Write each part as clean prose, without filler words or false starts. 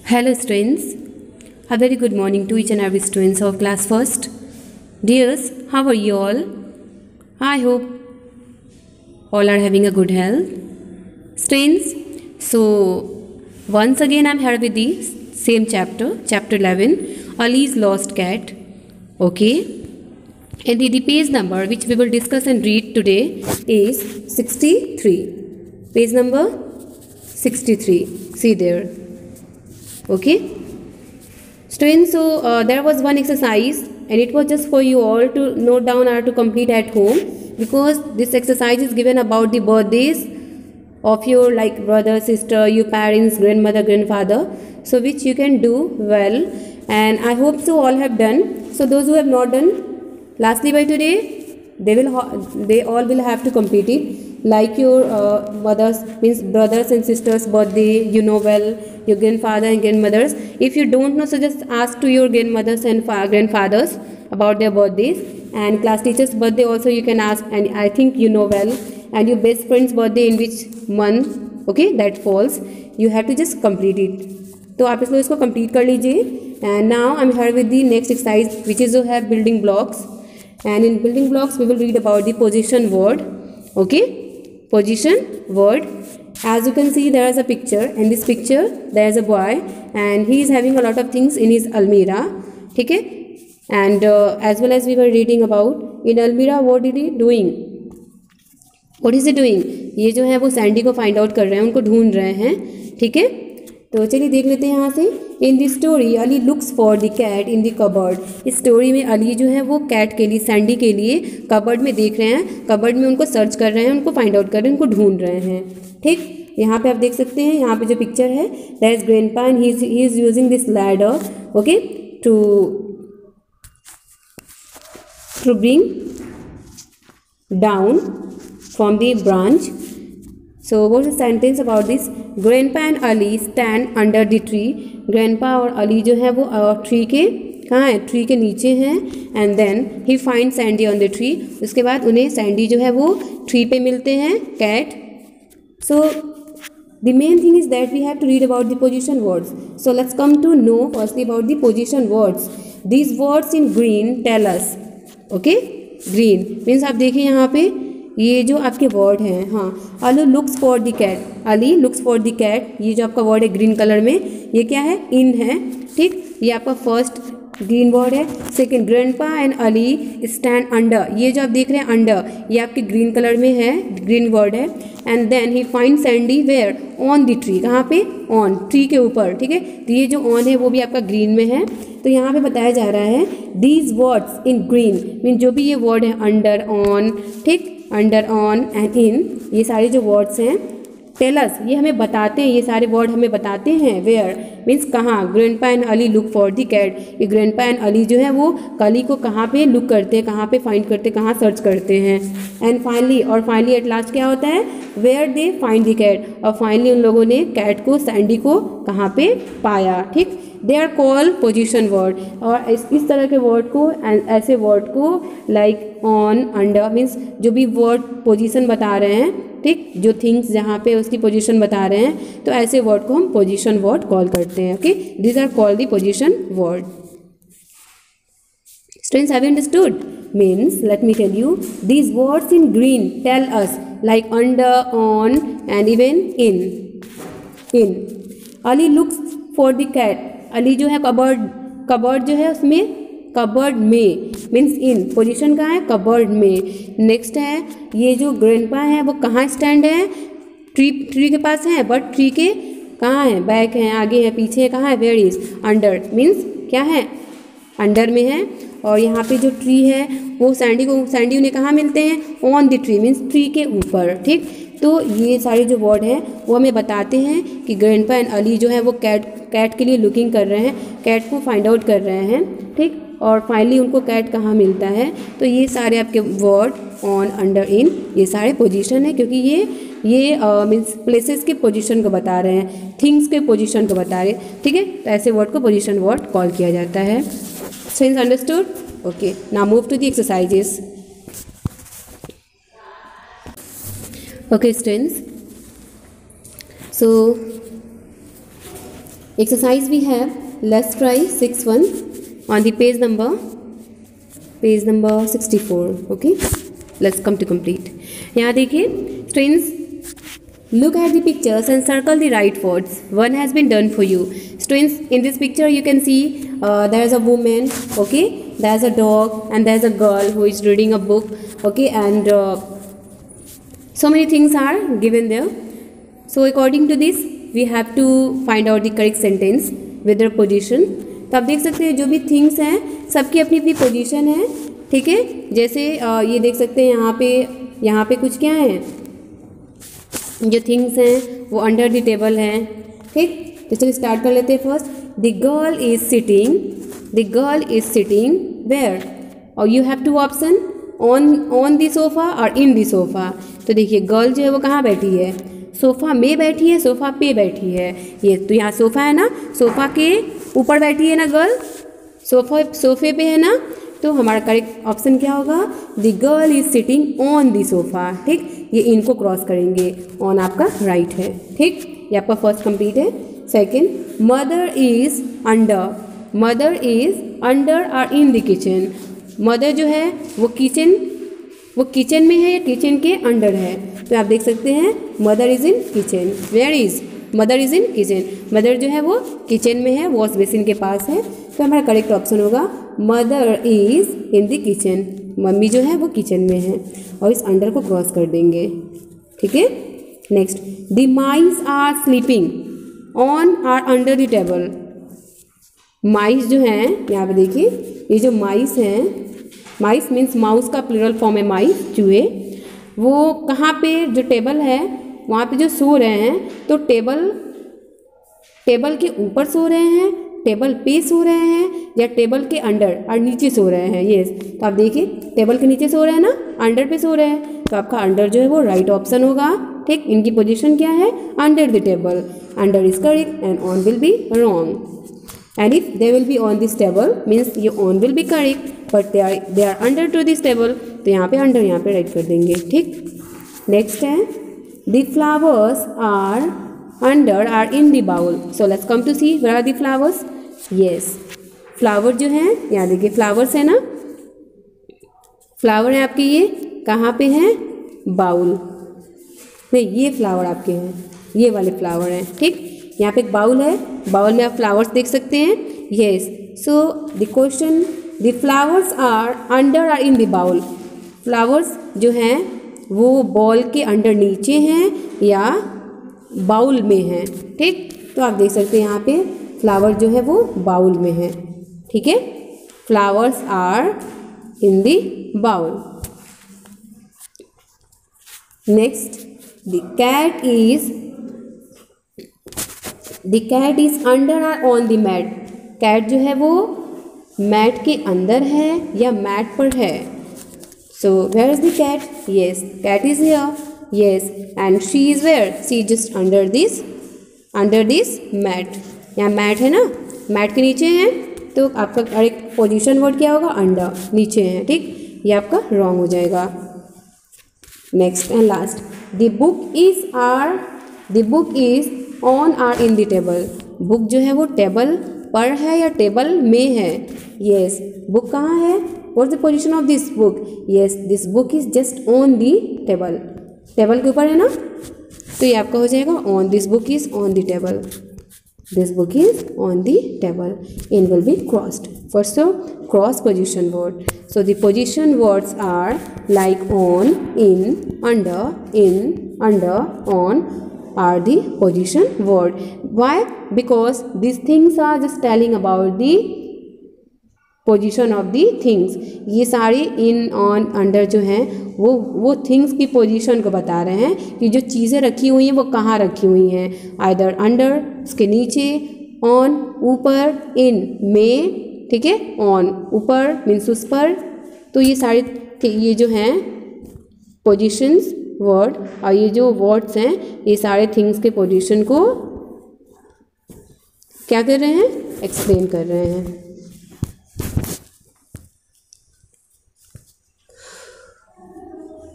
Hello students, a very good morning to each and every students of class first. Dears, how are you all? I hope all are having a good health. Students, so once again I am here with the same chapter 11, Ali's Lost Cat. Okay, and the page number which we will discuss and read today is 63. Page number 63. See there. Okay, students, so there was one exercise and it was just for you all to note down or to complete at home, because this exercise is given about the birthdays of your like brother, sister, your parents, grandmother, grandfather, so which you can do well, and I hope so all have done. So those who have not done, lastly by today they all will have to complete it, like your mothers means brothers and sisters birthday, you know well, your grandfather and grandmothers. If you don't know, so just ask to your grandmothers and grandfathers about their birthdays, and class teacher's birthday also you can ask, and I think you know well, and your best friend's birthday in which month, okay, that falls, you have to just complete it. तो आप इसको complete कर लीजिए. And now I'm here with the next exercise which is जो है building blocks, and in building blocks we will read about the position word. Okay, position word. As you can see, there is a picture. In this picture there is a boy and he is having a lot of things in his almirah. ठीक है, and as well as we were reading about in almirah, what did he doing? What is he doing? ये जो है वो Sandy को find out कर रहे हैं, उनको ढूंढ रहे हैं. ठीक है, तो चलिए देख लेते हैं यहाँ से. In the story Ali looks for the cat in the cupboard. इस स्टोरी में अली जो है वो कैट के लिए, सैंडी के लिए कबर्ड में देख रहे हैं, कबर्ड में उनको सर्च कर रहे हैं, उनको फाइंड आउट कर रहे हैं, उनको ढूंढ रहे हैं. ठीक, यहाँ पे आप देख सकते हैं, यहाँ पे जो पिक्चर है that is grandpa and he is using this ladder, okay, to bring down from the branch. So what is the sentence about this? Grandpa and Ali stand under the tree. Grandpa और अली जो है वो tree के कहाँ है, tree के नीचे हैं. And then he finds Sandy on the tree. उसके बाद उन्हें सैंडी जो है वो ट्री पे मिलते हैं, cat. So the main thing is that we have to read about the position words. So let's come to know firstly about the position words. These words in green tell us. Okay, green means आप देखिए यहाँ पे ये जो आपके word हैं. हाँ, Ali looks for the cat, Ali looks for the cat, ये जो आपका वर्ड है ग्रीन कलर में, ये क्या है, इन है. ठीक, ये आपका फर्स्ट ग्रीन वर्ड है. Second, grandpa and Ali stand under, ये जो आप देख रहे हैं अंडर, ये आपके ग्रीन कलर में है, ग्रीन वर्ड है. And then he find Sandy where, on the tree, कहाँ पे, ऑन, ट्री के ऊपर. ठीक है, तो ये जो ऑन है वो भी आपका ग्रीन में है. तो यहाँ पे बताया जा रहा है these words in green mean जो भी ये वर्ड है अंडर, ऑन, ठीक, अंडर, ऑन एंड इन, ये सारे जो वर्ड्स हैं टेल अस, ये हमें बताते हैं, ये सारे वर्ड हमें बताते हैं वेयर मीन्स कहाँ. Grandpa and Ali look for the cat, ये ग्रैंडपा एंड अली जो है वो कली को कहाँ पे लुक करते हैं, कहाँ पे फाइंड करते हैं, कहाँ सर्च करते हैं. एंड फाइनली, और फाइनली एट लास्ट क्या होता है, where they find the cat, और फाइनली उन लोगों ने कैट को, सैंडी को कहाँ पे पाया. ठीक, they are call position word. और इस तरह के वर्ड को, ऐसे वर्ड को लाइक ऑन, अंडर मीन्स जो भी वर्ड पोजीशन बता रहे हैं, ठीक, जो थिंग्स जहाँ पे उसकी पोजीशन बता रहे हैं, तो ऐसे वर्ड को हम पोजीशन वर्ड कॉल करते हैं. Okay, this are called the position word. Students, have you understood? Means let me tell you, these words in green tell us like under, on and even in. In Ali looks for the cat. Ali जो है cupboard, cupboard जो है उसमें, cupboard में means in, position कहाँ है, cupboard में. Next है ये जो ग्रैंडपा है वो कहाँ स्टैंड है, ट्री के पास है, बट ट्री के कहाँ है, बैक है, आगे है, पीछे है, कहाँ है, वेयर इज, अंडर मीन्स क्या है, अंडर में है. और यहाँ पे जो ट्री है वो सैंडी उन्हें कहाँ मिलते हैं, on the tree means tree के ऊपर. ठीक, तो ये सारे जो वर्ड हैं वो हमें बताते हैं कि ग्रैंडपा एंड अली जो है वो कैट के लिए लुकिंग कर रहे हैं, कैट को फाइंड आउट कर रहे हैं. ठीक, और फाइनली उनको कैट कहाँ मिलता है. तो ये सारे आपके वर्ड ऑन, अंडर, इन, ये सारे पोजीशन है, क्योंकि ये मीन्स प्लेसेस के पोजीशन को बता रहे हैं, थिंग्स के पोजीशन को बता रहे हैं. ठीक है, तो ऐसे वर्ड को पोजीशन वर्ड कॉल किया जाता है. Students, understood? Okay, now move to the exercises. Okay, students, so exercise we have, let's try 6-1 on the page number 64. Okay, let's come to complete. यहाँ देखिए students, look at the pictures and circle the right words. One has been done for you. Students, in this picture you can see there is a woman, okay, there is a dog, and there is a girl who is reading a book, okay, and so many things are given there. So according to this we have to find out the correct sentence with their position. तो आप देख सकते हैं जो भी things हैं सबकी अपनी अपनी पोजीशन है, ठीक है। जैसे ये देख सकते हैं यहाँ पे कुछ क्या है, जो थिंग्स हैं वो अंडर द टेबल हैं, ठीक। तो चलिए स्टार्ट कर लेते हैं। First, the girl is sitting where, और you have two option, on the sofa और इन द सोफ़ा। तो देखिए गर्ल जो है वो कहाँ बैठी है, सोफ़ा में बैठी है, सोफ़ा पे बैठी है। ये तो यहाँ सोफ़ा है ना, सोफ़ा के ऊपर बैठी है ना गर्ल, सोफ़े पे है ना, तो हमारा करेक्ट ऑप्शन क्या होगा, the girl is sitting on the sofa, ठीक। ये इनको क्रॉस करेंगे, ऑन आपका राइट है, ठीक। ये आपका फर्स्ट कंप्लीट है। Second, mother is under or in the kitchen. Mother जो है वो किचन में है या किचन के अंडर है। तो आप देख सकते हैं mother is in kitchen. Where is, mother is in kitchen, mother जो है वो किचन में है, वॉश बेसिन के पास है। तो हमारा करेक्ट ऑप्शन होगा mother is in the kitchen, mummy जो है वो किचन में है, और इस अंडर को क्रॉस कर देंगे, ठीक है। Next, the mice are sleeping on or under the table. Mice जो हैं यहाँ पे देखिए, ये जो माइस हैं, माइस मीन्स माउस का प्लूरल फॉर्म है माइस, चूहे, वो कहाँ पे जो टेबल है वहाँ पे जो सो रहे हैं, तो टेबल के ऊपर सो रहे हैं, टेबल पे सो रहे हैं, या टेबल के अंडर और नीचे सो रहे हैं। ये तो आप देखिए टेबल के नीचे सो रहे हैं ना, अंडर पे सो रहे हैं, तो आपका अंडर जो है वो राइट ऑप्शन होगा, ठीक। इनकी पोजीशन क्या है, under the table, under is correct and on will be wrong. And if they will be on this table means ये on will be correct, but they are under to this table, तो यहाँ पे under यहाँ पे right कर देंगे, ठीक। Next है, the flowers are under or in the bowl. So let's come to see where are the flowers. Yes, flower जो है यहाँ देखिए, फ्लावर्स है ना, फ्लावर है आपके, ये कहाँ पे हैं, बाउल नहीं, ये फ्लावर आपके हैं, ये वाले फ्लावर हैं, ठीक। यहाँ पे एक बाउल है, बाउल में आप फ्लावर्स देख सकते हैं। Yes, so the question, the flowers are under or in the bowl. Flowers जो हैं वो बॉल के अंडर नीचे हैं या बाउल में हैं, ठीक। तो आप देख सकते हैं यहाँ पे फ्लावर जो है वो बाउल में है, ठीक है। Flowers are in the bowl. Next, the cat is under or on the mat. Cat जो है वो मैट के अंदर है या मैट पर है। So where is the cat, yes cat is here, yes, and she is where, she is just under this mat. यहाँ मैट है ना, मैट के नीचे है, तो आपका करेक्ट पोजीशन वर्ड क्या होगा, अंडर, नीचे है, ठीक। ये आपका रॉन्ग हो जाएगा। Next and last, the book is on or in the table. Book जो है वो टेबल पर है या टेबल में है। येस, बुक कहाँ है, what is the position of this book, yes this book is just on the table, table के ऊपर है ना, तो ये आपका हो जाएगा on, this book is on the table, this book is on the table, in will be crossed for so cross position word. So the position words are like on, in, under, on are the position word. Why? Because these things are just telling about the position of the things. ये सारे इन, on, under जो हैं वो things की position को बता रहे हैं कि जो चीज़ें रखी हुई हैं वो कहाँ रखी हुई हैं, आइदर अंडर उसके नीचे, ऑन ऊपर, इन में, ठीक है। ऑन ऊपर मीन्स उस पर। तो ये सारे ये जो हैं पोजीशंस वर्ड, और ये जो वर्ड्स हैं ये सारे थिंग्स के पोजीशन को क्या कर रहे हैं, एक्सप्लेन कर रहे हैं।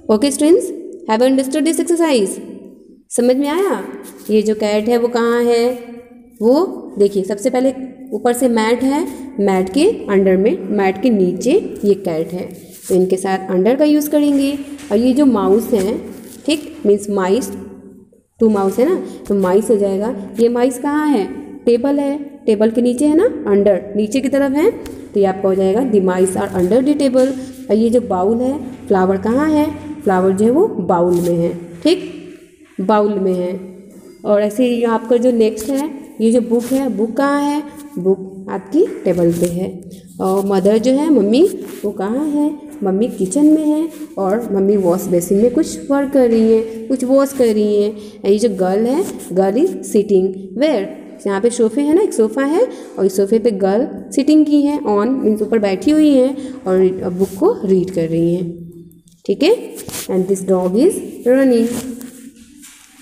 Okay students, have understood this exercise? समझ में आया? ये जो कैट है वो कहाँ है, वो देखिए सबसे पहले ऊपर से मैट है, मैट के अंडर में, मैट के नीचे ये कैट है, तो इनके साथ अंडर का यूज़ करेंगे। और ये जो माउस है, ठीक, मीन्स माइस, 2 माउस है ना, तो माइस हो जाएगा। ये माइस कहाँ है? टेबल है, टेबल के नीचे है ना, अंडर, नीचे की तरफ है, तो ये आपका हो जाएगा the mice are under the table. और ये जो बाउल है, फ्लावर कहाँ है? फ्लावर जो है वो बाउल में है, ठीक, बाउल में है। और ऐसे ही आपका जो नेक्स्ट है, ये जो बुक है, बुक कहाँ है? बुक आपकी टेबल पे है। और मदर जो है, मम्मी, वो कहाँ है? मम्मी किचन में है, और मम्मी वॉश बेसिन में कुछ वर्क कर रही है, कुछ वॉश कर रही है। ये जो गर्ल है, गर्ल इज सिटिंग वेयर, यहाँ पे सोफे है ना, एक सोफ़ा है, और इस सोफे पे गर्ल सिटिंग की है, ऑन मीन्स ऊपर बैठी हुई है और बुक को रीड कर रही हैं, ठीक है। And this dog is running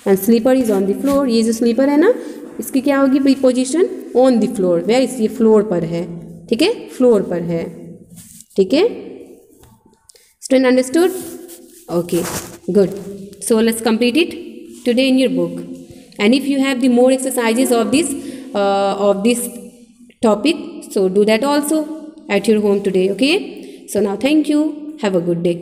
and slipper is on the floor. ये जो स्लीपर है ना, इसकी क्या होगी position? On the floor, where is, ये फ्लोर पर है, ठीक है, फ्लोर पर है, ठीक है। Student understood? Okay, good. So let's complete it today in your book. And if you have the more exercises of this topic, so do that also at your home today. Okay. So now thank you. Have a good day.